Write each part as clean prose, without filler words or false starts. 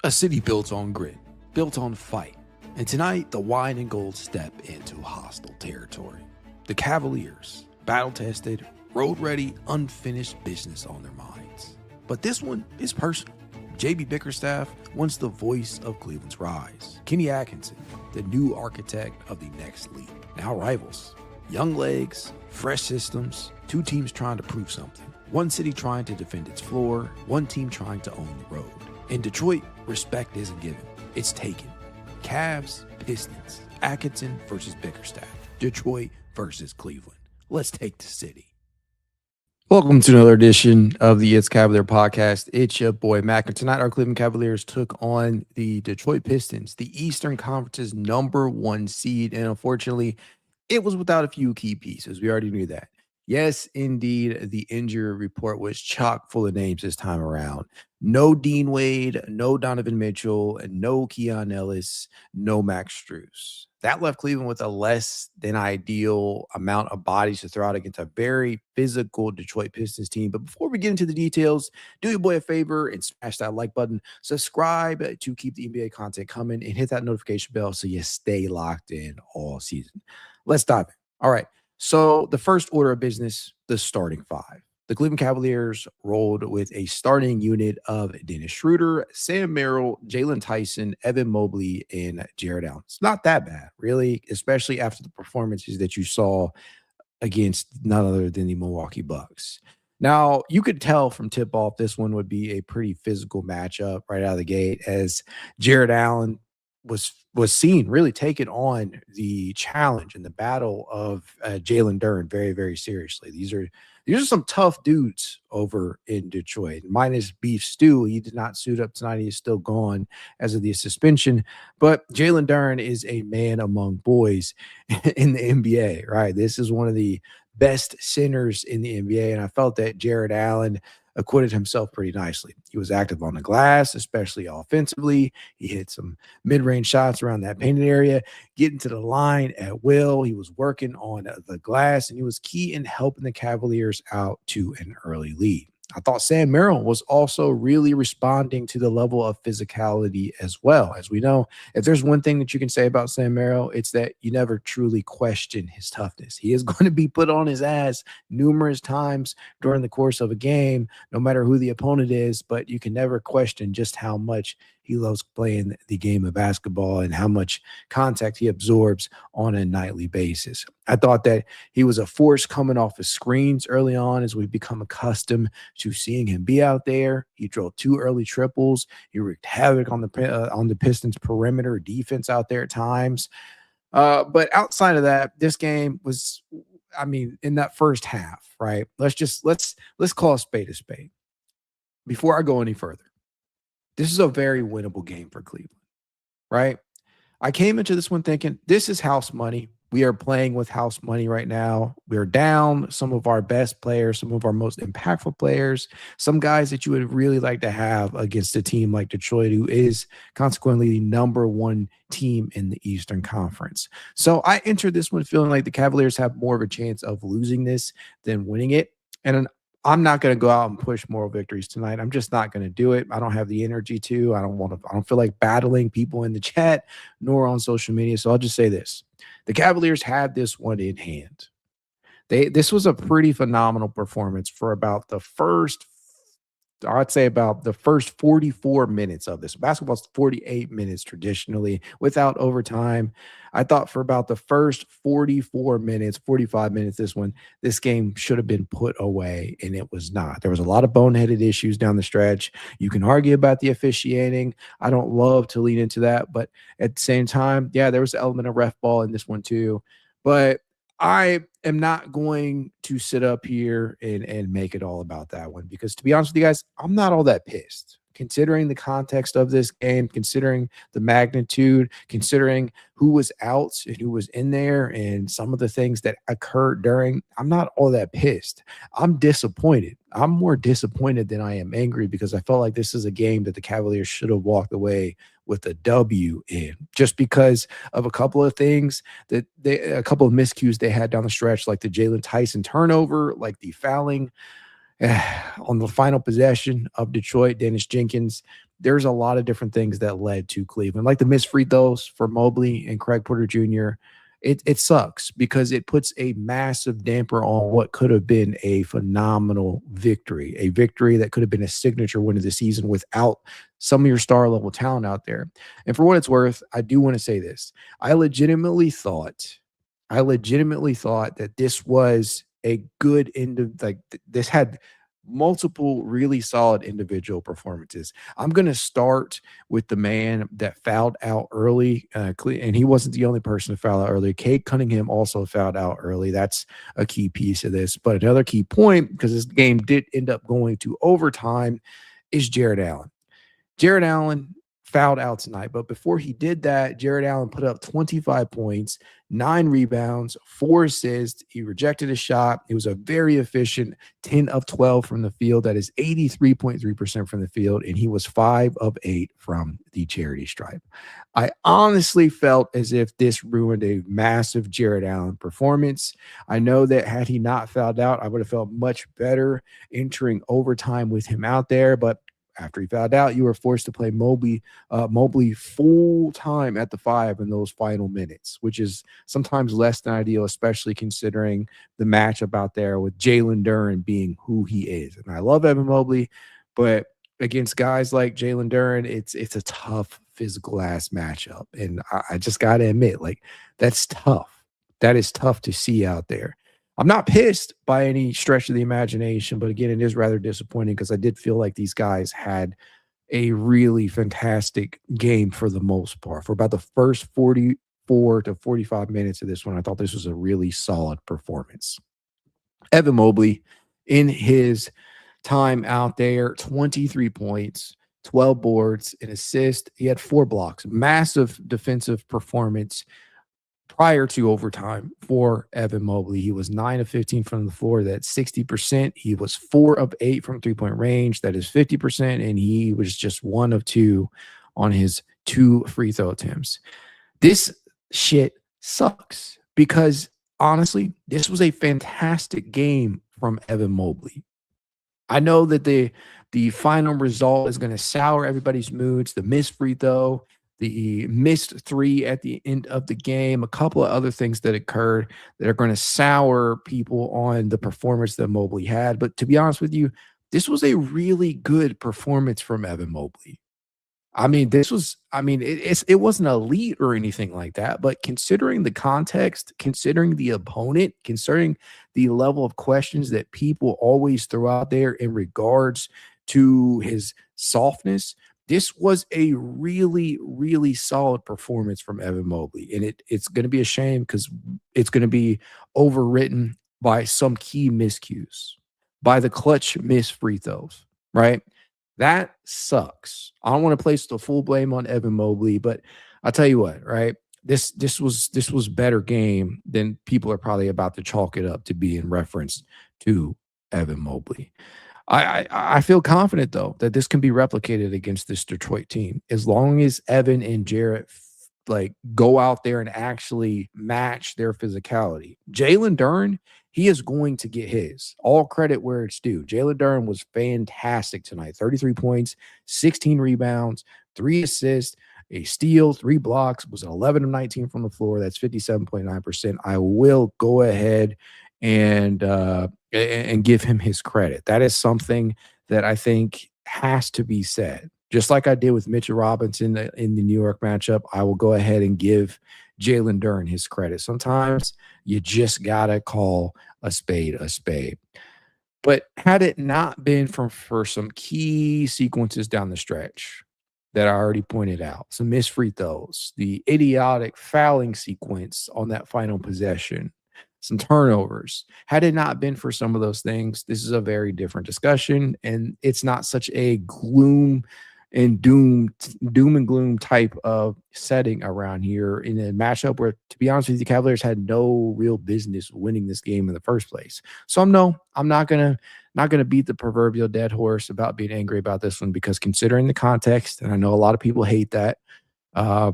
A city built on grit, built on fight. And tonight, the wine and gold step into hostile territory. The Cavaliers, battle-tested, road-ready, unfinished business on their minds. But this one is personal. J.B. Bickerstaff, once the voice of Cleveland's rise. Kenny Atkinson, the new architect of the next league. Now rivals. Young legs, fresh systems, two teams trying to prove something. One city trying to defend its floor, one team trying to own the road. In Detroit, respect isn't given, it's taken. Cavs, Pistons, Atkinson versus Bickerstaff. Detroit versus Cleveland. Let's take the city. Welcome to another edition of the It's Cavalier podcast. It's your boy Mac, and tonight our Cleveland Cavaliers took on the Detroit Pistons, the Eastern Conference's #1 seed, and unfortunately, it was without a few key pieces. We already knew that. Yes, indeed, the injury report was chock full of names this time around. No Dean Wade, no Donovan Mitchell, and no Keon Ellis, no Max Strus. That left Cleveland with a less than ideal amount of bodies to throw out against a very physical Detroit Pistons team. But before we get into the details, do your boy a favor and smash that like button. Subscribe to keep the NBA content coming and hit that notification bell so you stay locked in all season. Let's dive in. All right. So the first order of business, the starting five. The Cleveland Cavaliers rolled with a starting unit of Dennis Schroeder, Sam Merrill, Jalen Tyson, Evan Mobley, and Jarrett Allen. It's not that bad, really, especially after the performances that you saw against none other than the Milwaukee Bucks. Now, you could tell from tip-off this one would be a pretty physical matchup right out of the gate, as Jarrett Allen was seen really taking on the challenge and the battle of Jalen Duren very, very seriously. These are some tough dudes over in Detroit. Minus Beef Stew, he did not suit up tonight. He is still gone as of the suspension. But Jalen Duren is a man among boys in the NBA, right? This is one of the best centers in the NBA, and I felt that Jarrett Allen acquitted himself pretty nicely. He was active on the glass, especially offensively. He hit some mid-range shots around that painted area, getting to the line at will. He was working on the glass, and he was key in helping the Cavaliers out to an early lead. I thought Sam Merrill was also really responding to the level of physicality as well. As we know, if there's one thing that you can say about Sam Merrill, it's that you never truly question his toughness. He is going to be put on his ass numerous times during the course of a game, no matter who the opponent is, but you can never question just how much he loves playing the game of basketball and how much contact he absorbs on a nightly basis. I thought that he was a force coming off his screens early on as we've become accustomed to seeing him be out there. He drove 2 early triples. He wreaked havoc on the Pistons perimeter defense out there at times. But outside of that, this game was, I mean, in that first half, right? Let's call a spade a spade. Before I go any further, this is a very winnable game for Cleveland, right? I came into this one thinking this is house money. We are playing with house money right now. We're down some of our best players, some of our most impactful players, some guys that you would really like to have against a team like Detroit, who is consequently the #1 team in the Eastern Conference. So I entered this one feeling like the Cavaliers have more of a chance of losing this than winning it. And I'm not going to go out and push moral victories tonight. I'm just not going to do it. I don't have the energy to. I don't feel like battling people in the chat nor on social media. So I'll just say this. The Cavaliers had this one in hand. This was a pretty phenomenal performance for about the first 44 minutes of this. Basketball's 48 minutes traditionally without overtime. I thought for about the first 44 minutes, 45 minutes, this game should have been put away, and it was not. There was a lot of boneheaded issues down the stretch. You can argue about the officiating. I don't love to lean into that, but at the same time, yeah, there was an element of ref ball in this one too. But I am not going to sit up here and make it all about that one, because to be honest with you guys, I'm not all that pissed. Considering the context of this game, considering the magnitude, considering who was out and who was in there and some of the things that occurred during, I'm not all that pissed. I'm disappointed. I'm more disappointed than I am angry, because I felt like this is a game that the Cavaliers should have walked away with a W in, just because of a couple of things a couple of miscues they had down the stretch, like the Jalen Tyson turnover, like the fouling on the final possession of Detroit, Dennis Jenkins there's a lot of different things that led to Cleveland, like the missed free throws for Mobley and Craig Porter Jr. It sucks because it puts a massive damper on what could have been a phenomenal victory, a victory that could have been a signature win of the season without some of your star level talent out there. And for what it's worth, I do want to say this. I legitimately thought that this was a good end of this had multiple really solid individual performances. I'm going to start with the man that fouled out early, and he wasn't the only person to foul out early. Cade Cunningham also fouled out early. That's a key piece of this. But another key point, because this game did end up going to overtime, is Jarrett Allen. Jarrett Allen fouled out tonight, but before he did that, Jarrett Allen put up 25 points, 9 rebounds, 4 assists. He rejected a shot. It was a very efficient 10 of 12 from the field. That is 83.3% from the field, and he was 5 of 8 from the charity stripe. I honestly felt as if this ruined a massive Jarrett Allen performance. I know that had he not fouled out, I would have felt much better entering overtime with him out there, but after he fouled out, you were forced to play Mobley full time at the 5 in those final minutes, which is sometimes less than ideal, especially considering the matchup out there with Jalen Duren being who he is. And I love Evan Mobley, but against guys like Jalen Duren, it's a tough physical ass matchup. And I just got to admit, like, that's tough. That is tough to see out there. I'm not pissed by any stretch of the imagination, but again, it is rather disappointing because I did feel like these guys had a really fantastic game for the most part. For about the first 44 to 45 minutes of this one, I thought this was a really solid performance. Evan Mobley, in his time out there, 23 points, 12 boards, an assist. He had 4 blocks. Massive defensive performance prior to overtime for Evan Mobley. He was 9 of 15 from the floor. That's 60%. He was 4 of 8 from three-point range. That is 50%. And he was just 1 of 2 on his 2 free throw attempts. This shit sucks because, honestly, this was a fantastic game from Evan Mobley. I know that the final result is going to sour everybody's moods. The missed free throw, the missed 3 at the end of the game, a couple of other things that occurred that are going to sour people on the performance that Mobley had. But to be honest with you, this was a really good performance from Evan Mobley. I mean, it wasn't elite or anything like that, but considering the context, considering the opponent, considering the level of questions that people always throw out there in regards to his softness, this was a really, really solid performance from Evan Mobley. And it's going to be a shame because it's going to be overwritten by some key miscues, by the clutch missed free throws, right? That sucks. I don't want to place the full blame on Evan Mobley, but I'll tell you what, right? This was better game than people are probably about to chalk it up to be in reference to Evan Mobley. I feel confident, though, that this can be replicated against this Detroit team as long as Evan and Jarrett go out there and actually match their physicality. Jalen Duren, he is going to get his. All credit where it's due. Jalen Duren was fantastic tonight. 33 points, 16 rebounds, 3 assists, a steal, 3 blocks, was 11 of 19 from the floor. That's 57.9%. I will go ahead and give him his credit. That is something that I think has to be said. Just like I did with Mitchell Robinson in the New York matchup, I will go ahead and give Jalen Duren his credit. Sometimes you just got to call a spade a spade. But had it not been for some key sequences down the stretch that I already pointed out, some missed free throws, the idiotic fouling sequence on that final possession, some turnovers. Had it not been for some of those things, this is a very different discussion, and it's not such a doom and gloom type of setting around here in a matchup where, to be honest with you, the Cavaliers had no real business winning this game in the first place. So I'm not gonna beat the proverbial dead horse about being angry about this one, because considering the context, and I know a lot of people hate that, I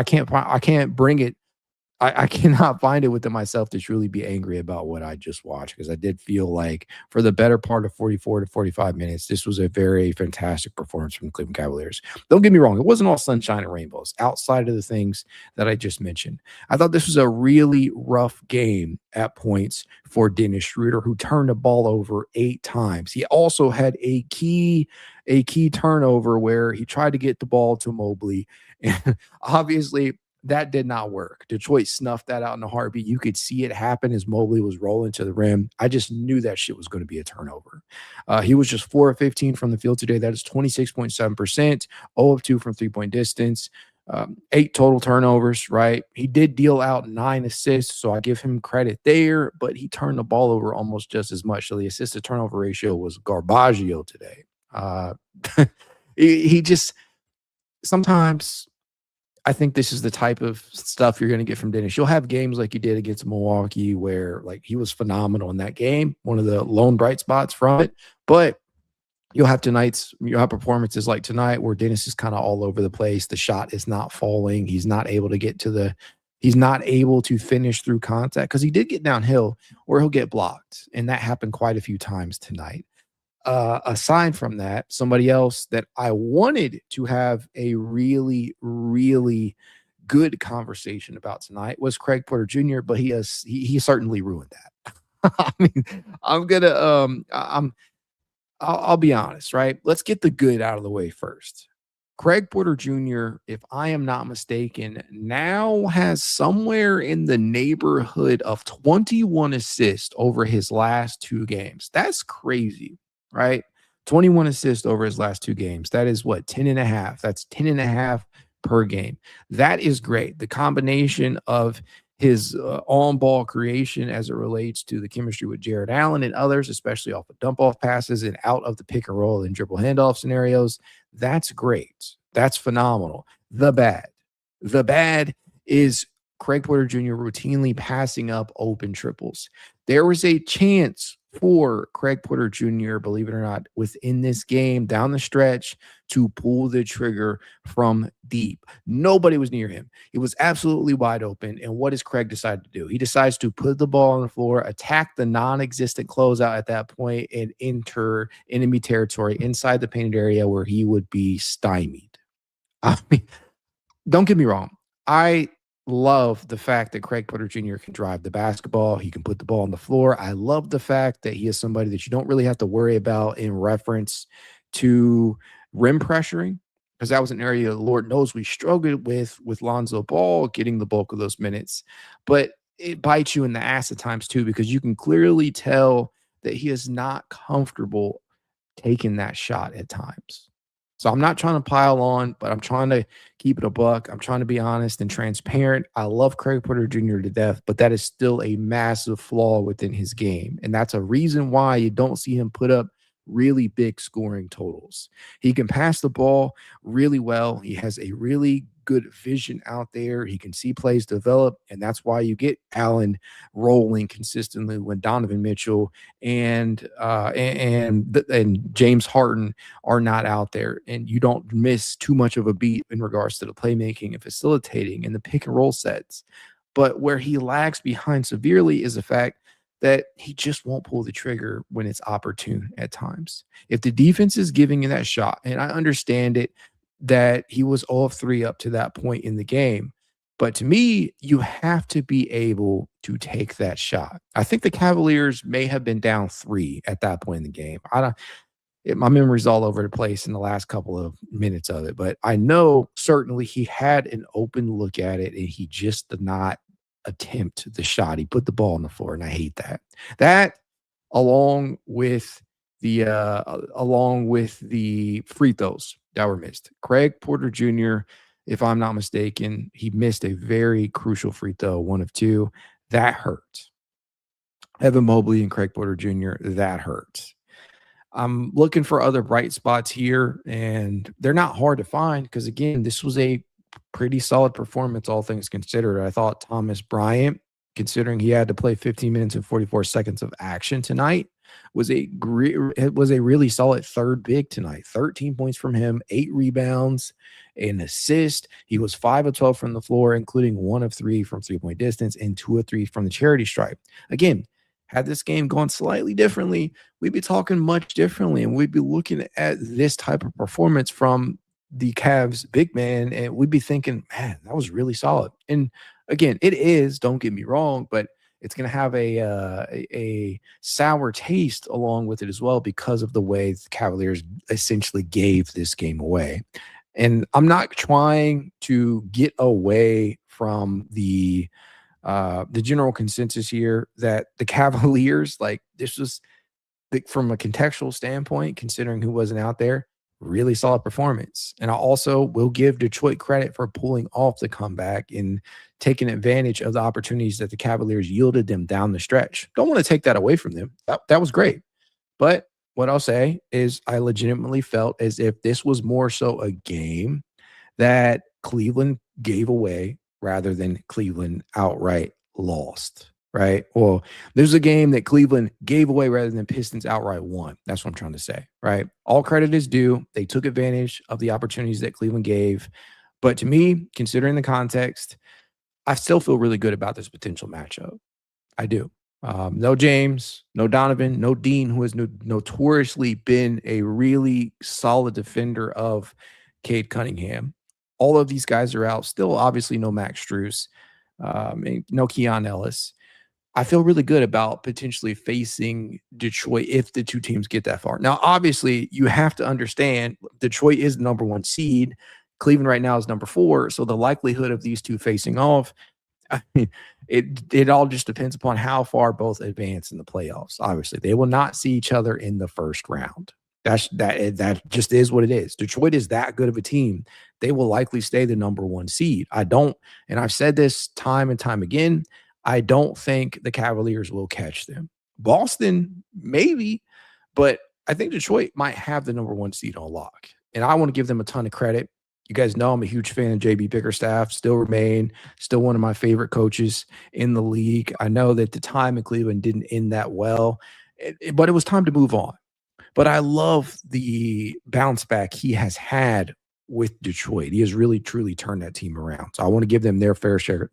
can't bring it I cannot find it within myself to truly be angry about what I just watched, because I did feel like for the better part of 44 to 45 minutes, this was a very fantastic performance from the Cleveland Cavaliers. Don't get me wrong, it wasn't all sunshine and rainbows outside of the things that I just mentioned. I thought this was a really rough game at points for Dennis Schroeder, who turned the ball over 8 times. He also had a key turnover where he tried to get the ball to Mobley, and obviously that did not work. Detroit snuffed that out in a heartbeat. You could see it happen as Mobley was rolling to the rim. I just knew that shit was going to be a turnover. He was just 4 of 15 from the field today. That is 26.7%, 0 of 2 from three-point distance, 8 total turnovers, right? He did deal out 9 assists, so I give him credit there, but he turned the ball over almost just as much. So the assist to turnover ratio was garbaggio today. He just sometimes I think this is the type of stuff you're going to get from Dennis. You'll have games like you did against Milwaukee where like he was phenomenal in that game, one of the lone bright spots from it. But you'll have performances like tonight where Dennis is kind of all over the place. The shot is not falling. He's not able to finish through contact, because he did get downhill or he'll get blocked. And that happened quite a few times tonight. Aside from that, somebody else that I wanted to have a really, really good conversation about tonight was Craig Porter Jr., but he certainly ruined that. I mean, I'll be honest, right? Let's get the good out of the way first. Craig Porter Jr., if I am not mistaken, now has somewhere in the neighborhood of 21 assists over his last 2 games. That's crazy, right? 21 assists over his last 2 games. That is what, 10 and a half. That's 10 and a half per game. That is great. The combination of his on-ball creation as it relates to the chemistry with Jarrett Allen and others, especially off of dump-off passes and out of the pick and roll and dribble handoff scenarios, that's great. That's phenomenal. The bad is Craig Porter Jr. routinely passing up open triples. There was a chance for Craig Porter Jr., believe it or not, within this game down the stretch to pull the trigger from deep. Nobody was near him. It was absolutely wide open. And what does Craig decide to do? He decides to put the ball on the floor, attack the non-existent closeout at that point, and enter enemy territory inside the painted area where he would be stymied. I mean, don't get me wrong. I love the fact that Craig Porter Jr. can drive the basketball. He can put the ball on the floor. I love the fact that he is somebody that you don't really have to worry about in reference to rim pressuring, because that was an area, Lord knows, we struggled with Lonzo Ball getting the bulk of those minutes. But it bites you in the ass at times too, because you can clearly tell that he is not comfortable taking that shot at times. So I'm not trying to pile on, but I'm trying to keep it a buck. I'm trying to be honest and transparent. I love Craig Porter Jr. to death, but that is still a massive flaw within his game. And that's a reason why you don't see him put up really big scoring totals. He can pass the ball really well. He has a really good vision out there. He can see plays develop, and that's why you get Allen rolling consistently when Donovan Mitchell and James Harden are not out there, and you don't miss too much of a beat in regards to the playmaking and facilitating and the pick and roll sets. But where he lags behind severely is the fact that he just won't pull the trigger when it's opportune at times. If the defense is giving you that shot, and I understand it, that he was 0 of 3 up to that point in the game, but to me, you have to be able to take that shot. I think the Cavaliers may have been down 3 at that point in the game. My memory's all over the place in the last couple of minutes of it, but I know certainly he had an open look at it, and he just did not attempt the shot. He put the ball on the floor, and I hate that. That, along with the free throws that were missed. Craig Porter Jr., if I'm not mistaken, he missed a very crucial free throw, 1 of 2. That hurt. Evan Mobley and Craig Porter Jr., that hurt. I'm looking for other bright spots here, and they're not hard to find because, again, this was a pretty solid performance, all things considered. I thought Thomas Bryant, considering he had to play 15 minutes and 44 seconds of action tonight, was a really solid third big tonight. 13 points from him, 8 rebounds, an assist. He was 5 of 12 from the floor, including 1 of 3 from three-point distance and 2 of 3 from the charity stripe. Again, had this game gone slightly differently, we'd be talking much differently, and we'd be looking at this type of performance from the Cavs big man, and we'd be thinking, man, that was really solid. And again, it is, don't get me wrong, but it's going to have a sour taste along with it as well because of the way the Cavaliers essentially gave this game away. And I'm not trying to get away from the general consensus here that the Cavaliers, like, this was, from a contextual standpoint, considering who wasn't out there, really solid performance. And I also will give Detroit credit for pulling off the comeback and taking advantage of the opportunities that the Cavaliers yielded them down the stretch. Don't want to take that away from them. That was great. But what I'll say is I legitimately felt as if this was more so a game that Cleveland gave away rather than Cleveland outright lost, right? Well, there's a game that Cleveland gave away rather than Pistons outright won. That's what I'm trying to say, right? All credit is due. They took advantage of the opportunities that Cleveland gave. But to me, considering the context, I still feel really good about this potential matchup. I do. No James, no Donovan, no Dean, who has notoriously been a really solid defender of Cade Cunningham. All of these guys are out. Still, obviously, no Max Strus, no Keon Ellis. I feel really good about potentially facing Detroit if the two teams get that far. Now, obviously, you have to understand Detroit is the number 1 seed. Cleveland right now is number 4. So the likelihood of these two facing off, I mean, it all just depends upon how far both advance in the playoffs. Obviously, they will not see each other in the first round. That just is what it is. Detroit is that good of a team. They will likely stay the number 1 seed. And I've said this time and time again, I don't think the Cavaliers will catch them. Boston, maybe, but I think Detroit might have the number 1 seed on lock. And I want to give them a ton of credit. You guys know I'm a huge fan of JB Bickerstaff, still one of my favorite coaches in the league. I know that the time in Cleveland didn't end that well, but it was time to move on. But I love the bounce back he has had with Detroit. He has really, truly turned that team around. So I want to give them their fair share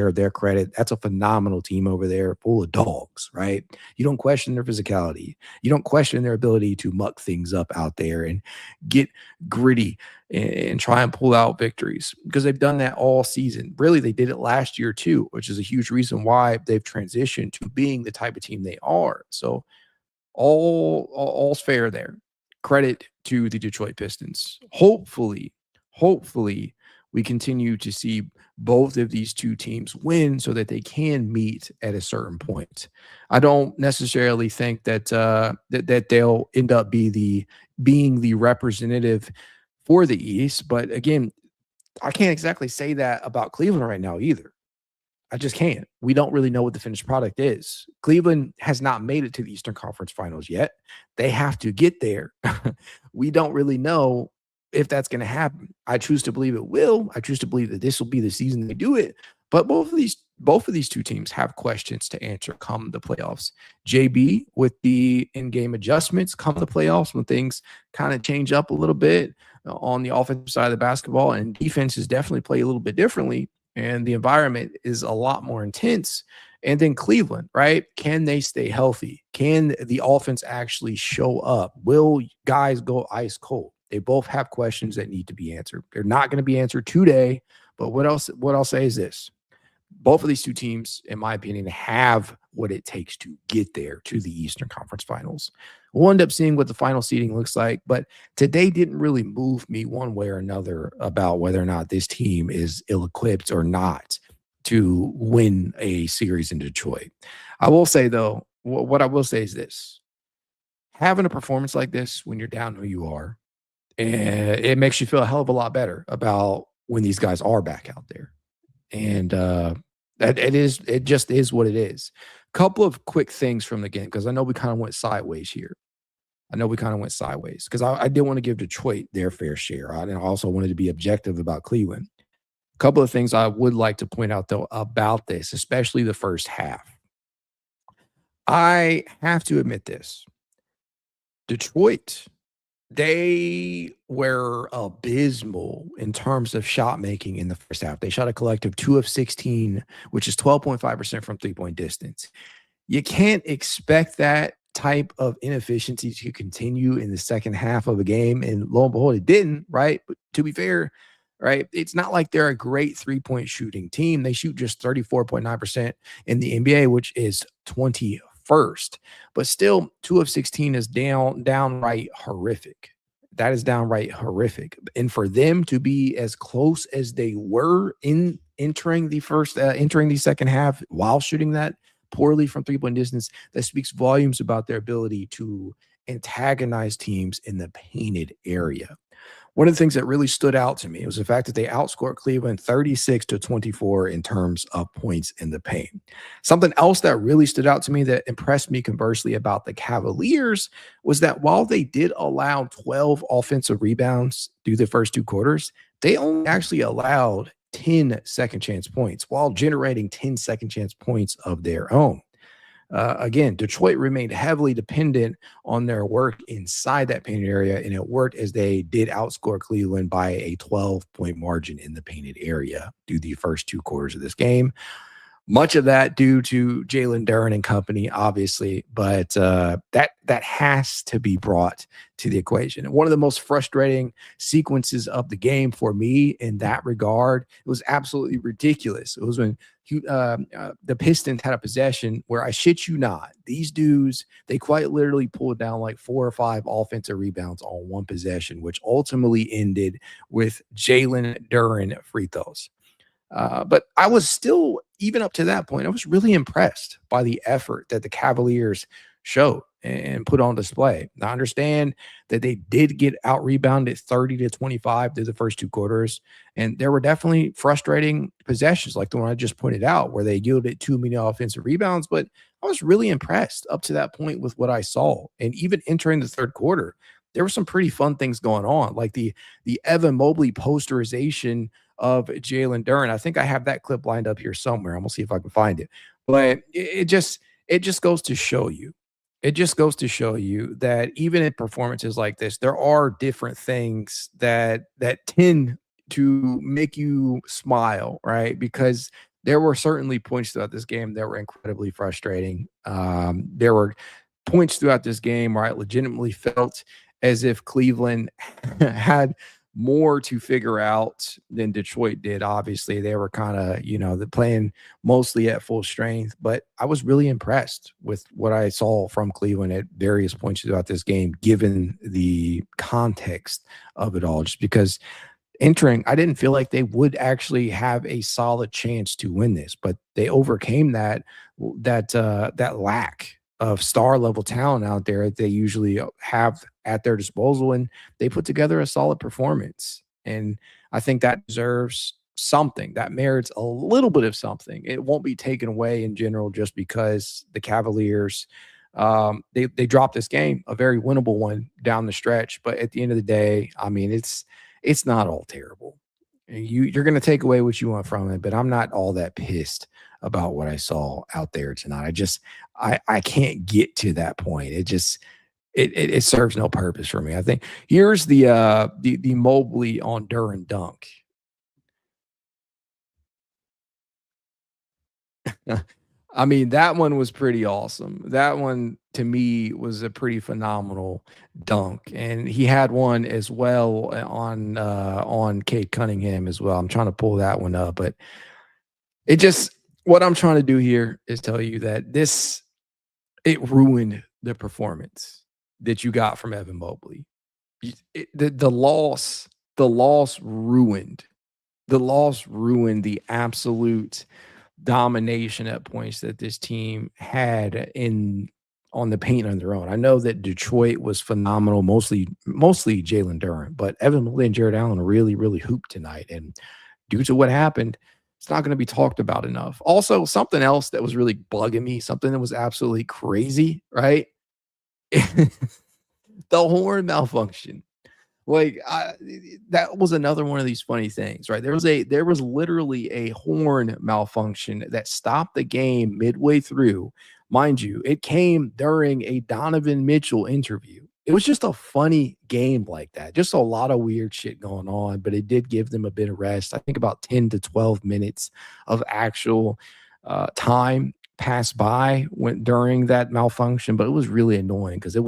of their credit. That's a phenomenal team over there, full of dogs, right? You don't question their physicality. You don't question their ability to muck things up out there and get gritty and try and pull out victories, because they've done that all season. Really, they did it last year too, which is a huge reason why they've transitioned to being the type of team they are. So all's fair there. Credit to the Detroit Pistons. Hopefully we continue to see both of these two teams win so that they can meet at a certain point. I don't necessarily think that that they'll end up being the representative for the East, but again, I can't exactly say that about Cleveland right now either. I just can't. We don't really know what the finished product is. Cleveland has not made it to the Eastern Conference Finals yet. They have to get there. We don't really know if that's going to happen. I choose to believe it will. I choose to believe that this will be the season they do it. But both of these two teams have questions to answer come the playoffs. JB with the in-game adjustments come the playoffs when things kind of change up a little bit on the offensive side of the basketball, and defenses definitely play a little bit differently, and the environment is a lot more intense. And then Cleveland, right? Can they stay healthy? Can the offense actually show up? Will guys go ice cold? They both have questions that need to be answered. They're not going to be answered today, but what I'll say is this. Both of these two teams, in my opinion, have what it takes to get there to the Eastern Conference Finals. We'll end up seeing what the final seeding looks like, but today didn't really move me one way or another about whether or not this team is ill-equipped or not to win a series in Detroit. I will say, though, what I will say is this. Having a performance like this when you're down who you are, it makes you feel a hell of a lot better about when these guys are back out there. And it just is what it is. Couple of quick things from the game, because I know we kind of went sideways here. Because I did want to give Detroit their fair share. And I also wanted to be objective about Cleveland. A couple of things I would like to point out, though, about this, especially the first half. I have to admit this. Detroit, they were abysmal in terms of shot making in the first half. They shot a collective 2 of 16, which is 12.5% from three-point distance. You can't expect that type of inefficiency to continue in the second half of a game, and lo and behold, it didn't, right? But to be fair, right, it's not like they're a great three-point shooting team. They shoot just 34.9% in the NBA, which is 21st. But still, 2 of 16 is downright horrific. That is downright horrific. And for them to be as close as they were in entering the second half while shooting that poorly from three-point distance, that speaks volumes about their ability to antagonize teams in the painted area. One of the things that really stood out to me was the fact that they outscored Cleveland 36-24 in terms of points in the paint. Something else that really stood out to me that impressed me conversely about the Cavaliers was that while they did allow 12 offensive rebounds through the first two quarters, they only actually allowed 10 second chance points while generating 10 second chance points of their own. Again, Detroit remained heavily dependent on their work inside that painted area, and it worked as they did outscore Cleveland by a 12-point margin in the painted area through the first two quarters of this game. Much of that due to Jalen Duren and company, obviously, but that has to be brought to the equation. And one of the most frustrating sequences of the game for me in that regard, it was absolutely ridiculous. It was when the Pistons had a possession where, I shit you not, these dudes, they quite literally pulled down like 4 or 5 offensive rebounds on one possession, which ultimately ended with Jalen Duren free throws. But I was still, even up to that point, I was really impressed by the effort that the Cavaliers showed and put on display. Now, I understand that they did get out rebounded 30-25 through the first two quarters. And there were definitely frustrating possessions like the one I just pointed out where they yielded too many offensive rebounds. But I was really impressed up to that point with what I saw. And even entering the third quarter, there were some pretty fun things going on, like the Evan Mobley posterization of Jalen Duren. I think I have that clip lined up here somewhere. I'm gonna see if I can find it. But it just goes to show you. It just goes to show you that even in performances like this, there are different things that tend to make you smile, right? Because there were certainly points throughout this game that were incredibly frustrating. There were points throughout this game where I legitimately felt as if Cleveland had more to figure out than Detroit did. Obviously, they were kind of, playing mostly at full strength, but I was really impressed with what I saw from Cleveland at various points throughout this game, given the context of it all, just because entering, I didn't feel like they would actually have a solid chance to win this, but they overcame that lack of star level talent out there that they usually have at their disposal, and they put together a solid performance. And I think that deserves something, that merits a little bit of something. It won't be taken away in general just because the Cavaliers they dropped this game, a very winnable one down the stretch. But at the end of the day, I mean, it's not all terrible. You're going to take away what you want from it, but I'm not all that pissed about what I saw out there tonight. I can't get to that point. It serves no purpose for me. I think here's the Mobley on Duren dunk. I mean, that one was pretty awesome. That one to me was a pretty phenomenal dunk, and he had one as well on Kate Cunningham as well. I'm trying to pull that one up, but it just what I'm trying to do here is tell you that it ruined the performance that you got from Evan Mobley. The loss ruined the absolute domination at points that this team had in on the paint on their own. I know that Detroit was phenomenal, mostly Jalen Duren, but Evan Mobley and Jarrett Allen really, really hooped tonight. And due to what happened, it's not going to be talked about enough. Also, something else that was really bugging me, something that was absolutely crazy, right? The horn malfunction. Like that was another one of these funny things, right? There was literally a horn malfunction that stopped the game midway through Mind you, it came during a Donovan Mitchell interview. It was just a funny game like that. Just a lot of weird shit going on, but it did give them a bit of rest. I think about 10 to 12 minutes of actual time passed by when during that malfunction, but it was really annoying because it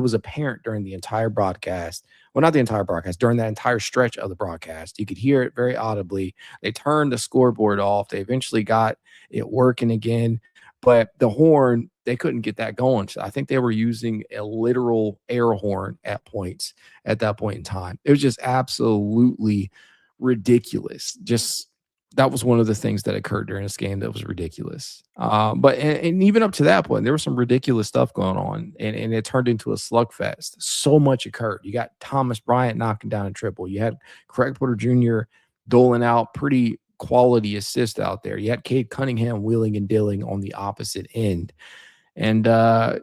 was apparent during the entire broadcast. Well, not the entire broadcast, during that entire stretch of the broadcast. You could hear it very audibly. They turned the scoreboard off. They eventually got it working again, but the horn, they couldn't get that going. So I think they were using a literal air horn at points at that point in time. It was just absolutely ridiculous. Just that was one of the things that occurred during this game that was ridiculous. But even up to that point, there was some ridiculous stuff going on, and it turned into a slugfest. So much occurred. You got Thomas Bryant knocking down a triple. You had Craig Porter Jr. doling out pretty quality assist out there. You had Cade Cunningham wheeling and dealing on the opposite end. And, I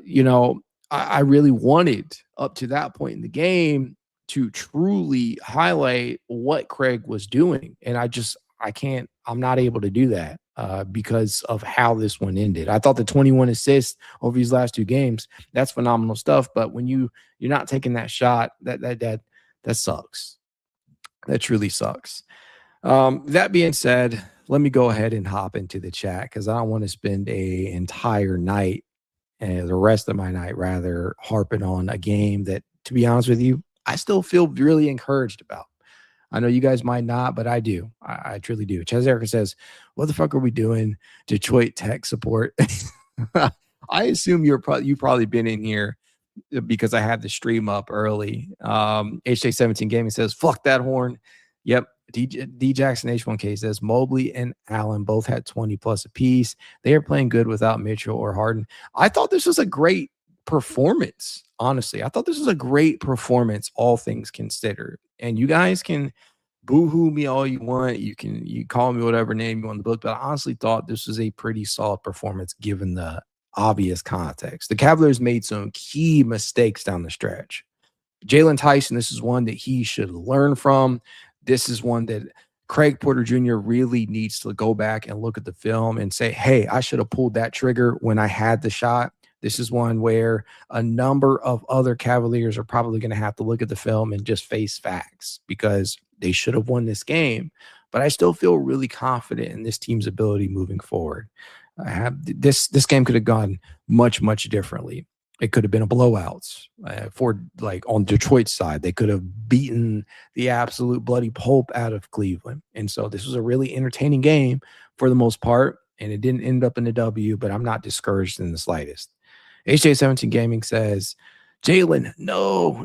really wanted up to that point in the game to truly highlight what Craig was doing. And I'm not able to do that because of how this one ended. I thought the 21 assists over these last two games, that's phenomenal stuff. But when you're not taking that shot, that sucks. That truly sucks. That being said, let me go ahead and hop into the chat because I don't want to spend a entire night and the rest of my night rather harping on a game that, to be honest with you, I still feel really encouraged about. I know you guys might not, but I do. I truly do. Chasedown says, what the fuck are we doing? Detroit tech support. I assume you've probably been in here because I had the stream up early. HJ17 Gaming says, fuck that horn. Yep. D Jackson H1K says Mobley and Allen both had 20 plus apiece. They are playing good without Mitchell or Harden. I thought this was a great performance. Honestly, I thought this was a great performance, all things considered. And you guys can boo-hoo me all you want. You call me whatever name you want in the book, but I honestly thought this was a pretty solid performance given the obvious context. The Cavaliers made some key mistakes down the stretch. Jalen Tyson, this is one that he should learn from. This is one that Craig Porter Jr. really needs to go back and look at the film and say, hey, I should have pulled that trigger when I had the shot. This is one where a number of other Cavaliers are probably going to have to look at the film and just face facts because they should have won this game. But I still feel really confident in this team's ability moving forward. This game could have gone much, much differently. It could have been a blowout for like on Detroit's side. They could have beaten the absolute bloody pulp out of Cleveland. And so this was a really entertaining game for the most part. And it didn't end up in a W, but I'm not discouraged in the slightest. HJ17 Gaming says, Jalen, no.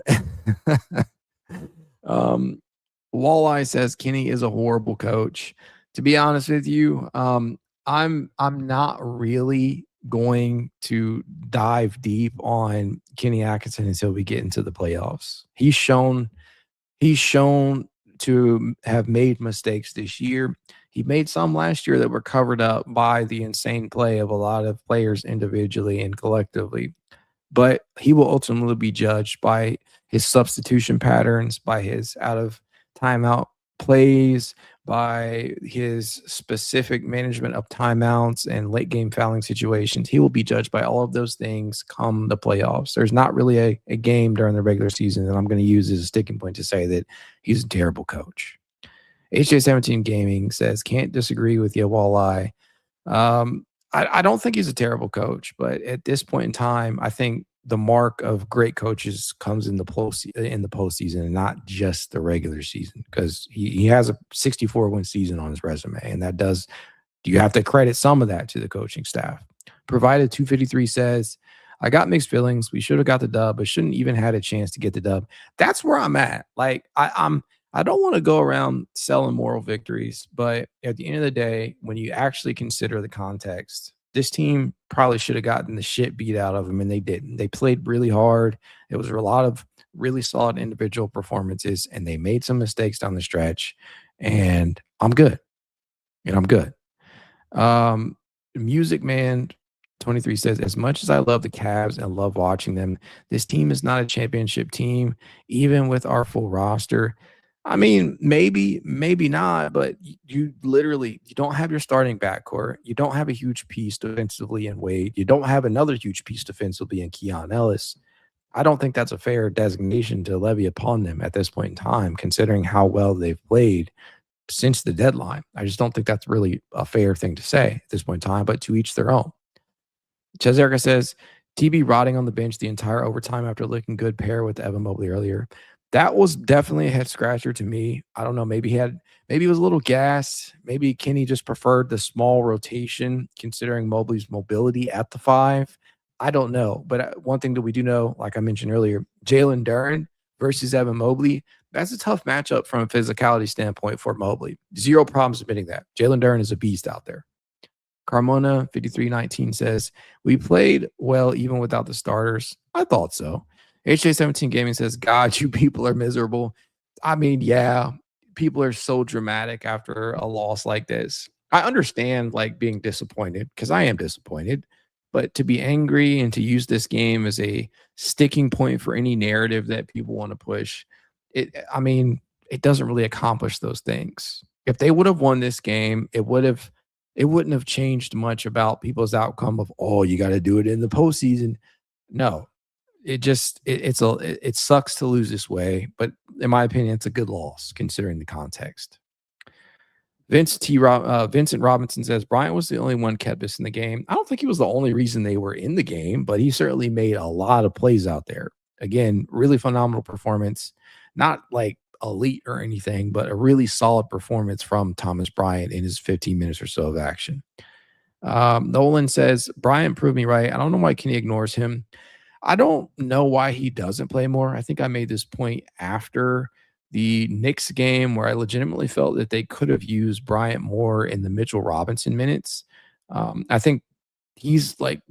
Walleye says Kenny is a horrible coach. To be honest with you, I'm not really going to dive deep on Kenny Atkinson until we get into the playoffs. He's shown to have made mistakes this year. He made some last year that were covered up by the insane play of a lot of players individually and collectively. But he will ultimately be judged by his substitution patterns, by his out of timeout plays, by his specific management of timeouts and late game fouling situations. He will be judged by all of those things come the playoffs. There's not really a game during the regular season that I'm going to use as a sticking point to say that he's a terrible coach. HJ17 Gaming says, can't disagree with you, Walleye. I don't think he's a terrible coach, but at this point in time, I think the mark of great coaches comes in the postseason and not just the regular season, because he has a 64-win season on his resume, and you have to credit some of that to the coaching staff. Provided 253 says, I got mixed feelings. We should have got the dub, but shouldn't even had a chance to get the dub. That's where I'm at. Like I don't want to go around selling moral victories, but at the end of the day, when you actually consider the context, this team probably should have gotten the shit beat out of them, and they didn't. They played really hard. It was a lot of really solid individual performances, and they made some mistakes down the stretch, and I'm good. Music Man 23 says, as much as I love the Cavs and love watching them, this team is not a championship team, even with our full roster. I mean, maybe not, but you literally you don't have your starting backcourt. You don't have a huge piece defensively in Wade. You don't have another huge piece defensively in Keon Ellis. I don't think that's a fair designation to levy upon them at this point in time, considering how well they've played since the deadline. I just don't think that's really a fair thing to say at this point in time, but to each their own. Cheserica says, TB rotting on the bench the entire overtime after looking good pair with Evan Mobley earlier. That was definitely a head scratcher to me. I don't know. Maybe he was a little gassed. Maybe Kenny just preferred the small rotation, considering Mobley's mobility at the 5. I don't know. But one thing that we do know, like I mentioned earlier, Jalen Duren versus Evan Mobley, that's a tough matchup from a physicality standpoint for Mobley. Zero problems admitting that. Jalen Duren is a beast out there. Carmona 5319 says, we played well even without the starters. I thought so. HJ17 Gaming says, God, you people are miserable. I mean, yeah, people are so dramatic after a loss like this. I understand like being disappointed because I am disappointed, but to be angry and to use this game as a sticking point for any narrative that people want to push, it doesn't really accomplish those things. If they would have won this game, it wouldn't have changed much about people's outcome of, oh, you got to do it in the postseason. No, it sucks to lose this way, but in my opinion, it's a good loss considering the context. Vincent Robinson says Bryant was the only one kept us in the game. I don't think he was the only reason they were in the game, but he certainly made a lot of plays out there. Again, really phenomenal performance, not like elite or anything, but a really solid performance from Thomas Bryant in his 15 minutes or so of action. Nolan says Bryant proved me right. I don't know why Kenny ignores him. I don't know why he doesn't play more. I think I made this point after the Knicks game where I legitimately felt that they could have used Bryant more in the Mitchell Robinson minutes. I think he's like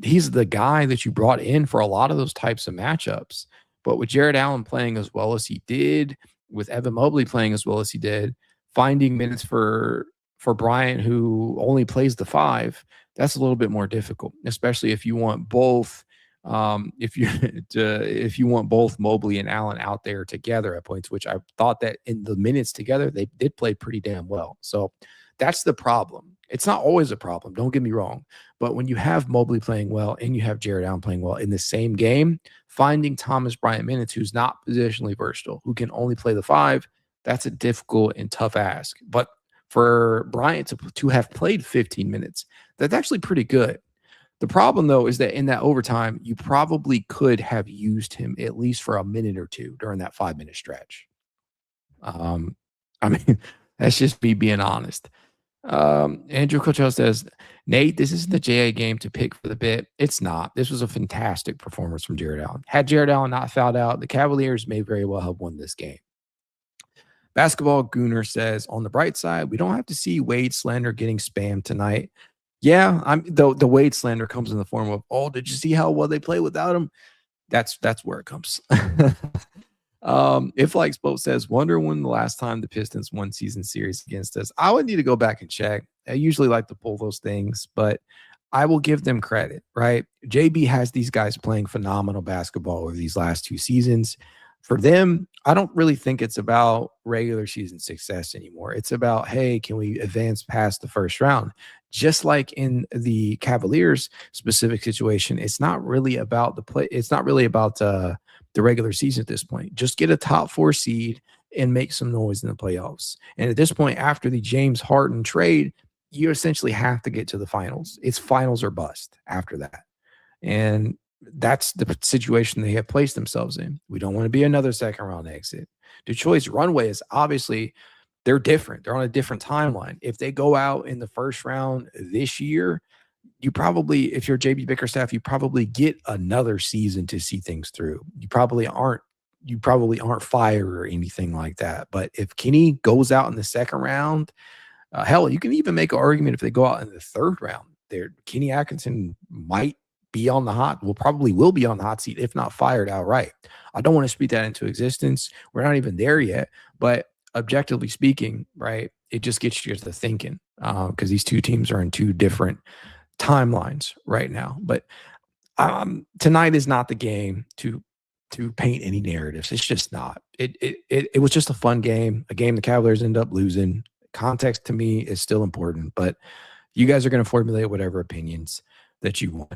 he's the guy that you brought in for a lot of those types of matchups. But with Jarrett Allen playing as well as he did, with Evan Mobley playing as well as he did, finding minutes for Bryant, who only plays the 5, that's a little bit more difficult, especially if you want both. If you want both Mobley and Allen out there together at points, which I thought that in the minutes together, they did play pretty damn well. So that's the problem. It's not always a problem. Don't get me wrong. But when you have Mobley playing well and you have Jarrett Allen playing well in the same game, finding Thomas Bryant minutes, who's not positionally versatile, who can only play the 5, that's a difficult and tough ask. But for Bryant to have played 15 minutes, that's actually pretty good. The problem, though, is that in that overtime, you probably could have used him at least for a minute or two during that 5-minute stretch. I mean, that's just me being honest. Andrew Coachell says, Nate, this isn't the JA game to pick for the bit. It's not. This was a fantastic performance from Jarrett Allen. Had Jarrett Allen not fouled out, the Cavaliers may very well have won this game. Basketball Gooner says, on the bright side, we don't have to see Wade slander getting spammed tonight. Yeah, the Wade slander comes in the form of, oh, did you see how well they play without him? That's where it comes. If like Spoke says, wonder when the last time the Pistons won season series against us. I would need to go back and check. I usually like to pull those things, but I will give them credit, right? JB has these guys playing phenomenal basketball over these last 2 seasons. For them, I don't really think it's about regular season success anymore. It's about, hey, can we advance past the first round? Just like in the Cavaliers specific situation, it's not really about the play. It's not really about the regular season at this point. Just get a top 4 seed and make some noise in the playoffs. And at this point, after the James Harden trade, you essentially have to get to the finals. It's finals or bust after that. And that's the situation they have placed themselves in. We don't want to be another second round exit. Detroit's runway is obviously, they're different. They're on a different timeline. If they go out in the first round this year, you probably, if you're JB Bickerstaff, you probably get another season to see things through. You probably aren't fired or anything like that. But if Kenny goes out in the second round, hell, you can even make an argument if they go out in the third round. Kenny Atkinson might be on the will be on the hot seat, if not fired outright. I don't want to speak that into existence. We're not even there yet, but objectively speaking, right, it just gets you to thinking because these two teams are in 2 different timelines right now. But tonight is not the game to to paint any narratives. It's just not. It was just a fun game, a game the Cavaliers end up losing. Context to me is still important, but you guys are going to formulate whatever opinions that you want.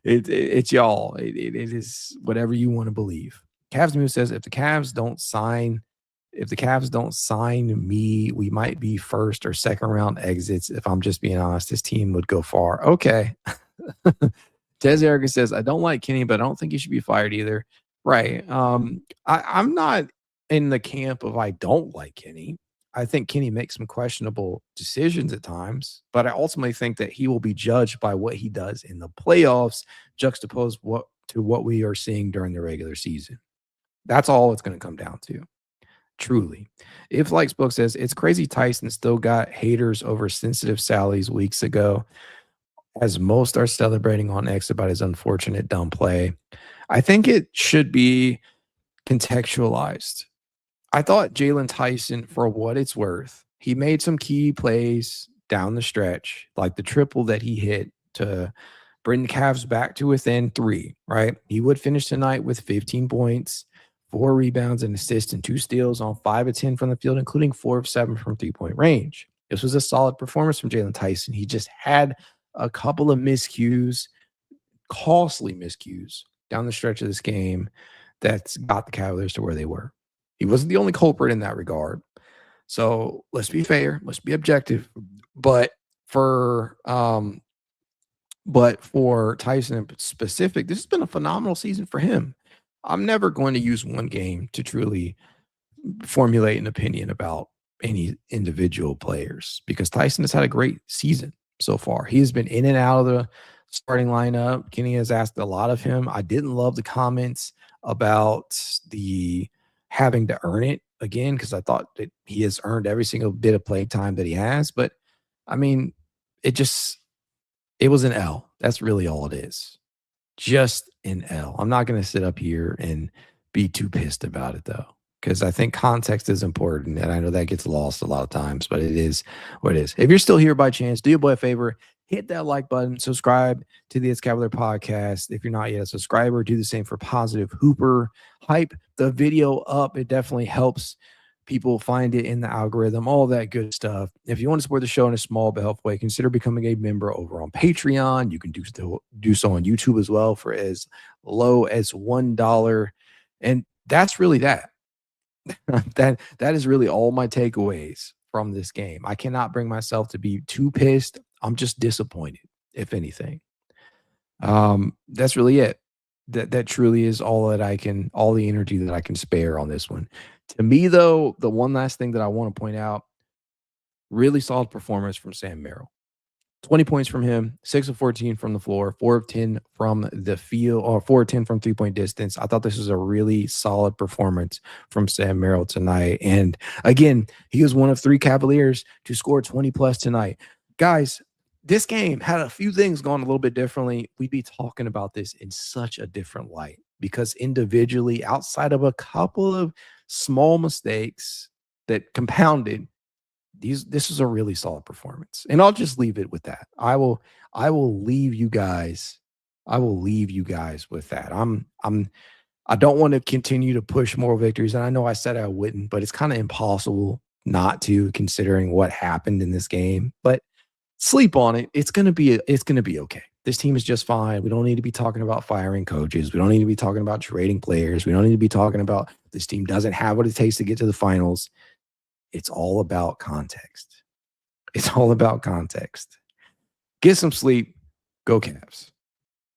It's y'all. It is whatever you want to believe. Cavs Move says if the Cavs don't sign me, we might be first or second round exits. If I'm just being honest, this team would go far. Okay. Tez Erica says, I don't like Kenny, but I don't think he should be fired either. Right. I'm not in the camp of I don't like Kenny. I think Kenny makes some questionable decisions at times, but I ultimately think that he will be judged by what he does in the playoffs, juxtaposed to what we are seeing during the regular season. That's all it's going to come down to. Truly. If Likes Book says, it's crazy Tyson still got haters over sensitive Sally's weeks ago, as most are celebrating on X about his unfortunate dumb play. I think it should be contextualized. I thought Jalen Tyson, for what it's worth, he made some key plays down the stretch, like the triple that he hit to bring the Cavs back to within 3, right? He would finish tonight with 15 points, 4 rebounds, and assists, and 2 steals on 5 of 10 from the field, including 4 of 7 from three-point range. This was a solid performance from Jalen Tyson. He just had a couple of miscues, costly miscues down the stretch of this game that's got the Cavaliers to where they were. He wasn't the only culprit in that regard. So let's be fair, let's be objective. But for Tyson in specific, this has been a phenomenal season for him. I'm never going to use one game to truly formulate an opinion about any individual players because Tyson has had a great season so far. He has been in and out of the starting lineup. Kenny has asked a lot of him. I didn't love the comments about the having to earn it again because I thought that he has earned every single bit of play time that he has. But, I mean, it was an L. That's really all it is. Just an L. I'm not going to sit up here and be too pissed about it, though, because I think context is important, and I know that gets lost a lot of times, but it is what it is. If you're still here by chance, do your boy a favor, hit that like button, subscribe to the It's Cavalier podcast. If you're not yet a subscriber, do the same for Positive Hooper. Hype the video up. It definitely helps people find it in the algorithm, all that good stuff. If you want to support the show in a small but helpful way, consider becoming a member over on Patreon. You can do so on YouTube as well for as low as $1. And that's really that. that is really all my takeaways from this game. I cannot bring myself to be too pissed. I'm just disappointed, if anything. That's really it. That truly is all the energy that I can spare on this one. To me, though, the one last thing that I want to point out, really solid performance from Sam Merrill. 20 points from him, 6 of 14 from the floor, 4 of 10 from the field, or 4 of 10 from three-point distance. I thought this was a really solid performance from Sam Merrill tonight. And again, he was one of 3 Cavaliers to score 20-plus tonight. Guys, this game had a few things gone a little bit differently. We'd be talking about this in such a different light because individually, outside of a couple of small mistakes that compounded, this is a really solid performance. And I'll just leave it with that. I will leave you guys. I will leave you guys with that. I don't want to continue to push more victories. And I know I said I wouldn't, but it's kind of impossible not to, considering what happened in this game. But sleep on it. It's gonna be okay. This team is just fine. We don't need to be talking about firing coaches. We don't need to be talking about trading players. We don't need to be talking about this team doesn't have what it takes to get to the finals. It's all about context. It's all about context. Get some sleep. Go Cavs.